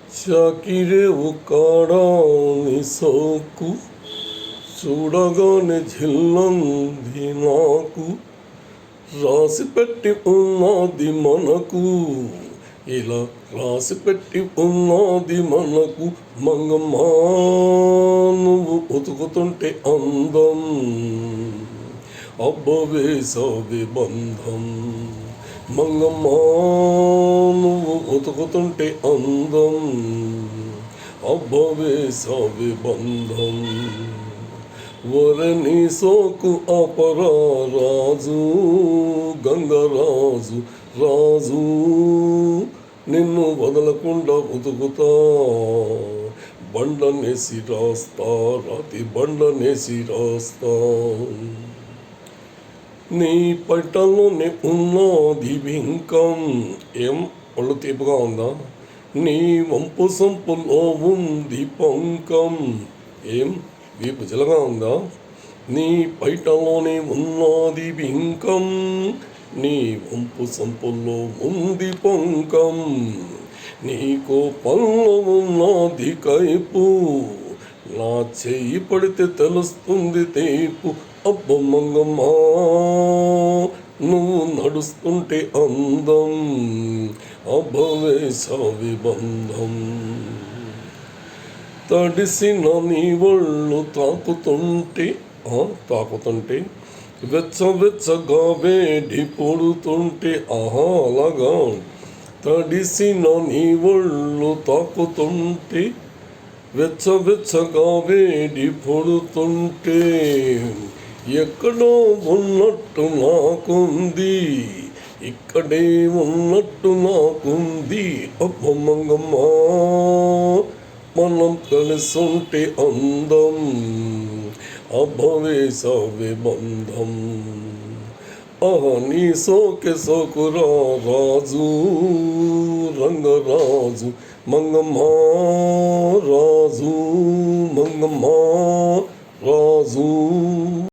చాకిరేవు కాడాని సోకు చూడగానే జిల్లంది నాకు, రాసి పెట్టి ఉన్నది మనకు, ఇలా రాసి పెట్టి ఉన్నది మనకు. మంగమ్మా నువ్వు ఉతుకుతుంటే అందం, అబ్బవే సవి బంధం. మంగమ్మా నువ్వు ఉతుకుతుంటే అందం, అబ్బవే సవి బంధం. వరని సోకు అపరా రాజు, గంగరాజు రాజు, నిన్ను వదలకుండా ఉతుకుతా. బండనేసి రాస్తా, రాతి బండనేసి రాస్తా. నీ పట్టలోనే ఉన్నది బింకం. ఏం ఒళ్ళు తీపుగా ఉందా? నీ వంపు సంపులో ఉంది పంకం. ఏం వీపు జలగా ఉందా? నీ పైటలోనే ఉన్నది బింకం, నీ వంపు సంపుల్లో ఉంది పంకం. నీకో పనులో ఉన్నది కైపు, నా చెయ్యి పడితే తెలుస్తుంది తేపు. అబ్బ మంగమ్మా నువ్వు నడుస్తుంటే అందం, అబ్బవే సవి బంధం. తడిసిన నీ ఒళ్ళు తాకుతుంటే వెచ్చగా వేడి పొడుతుంటే, ఆహా అలాగా. తడిసిన నీ ఒళ్ళు తాకుతుంటే వెచ్చగా వేడి పొడుతుంటే, ఎక్కడో ఉన్నట్టు నాకుంది, ఇక్కడే ఉన్నట్టు నాకుంది. అబ్బ మంగమ్మా మనం కలిసుంటే అందం, అబ్బవే సవి బంధం. నీ సోకె సోకురా రాజు, రంగరాజు మంగమ్మా రాజు, మంగమ్మా రాజు.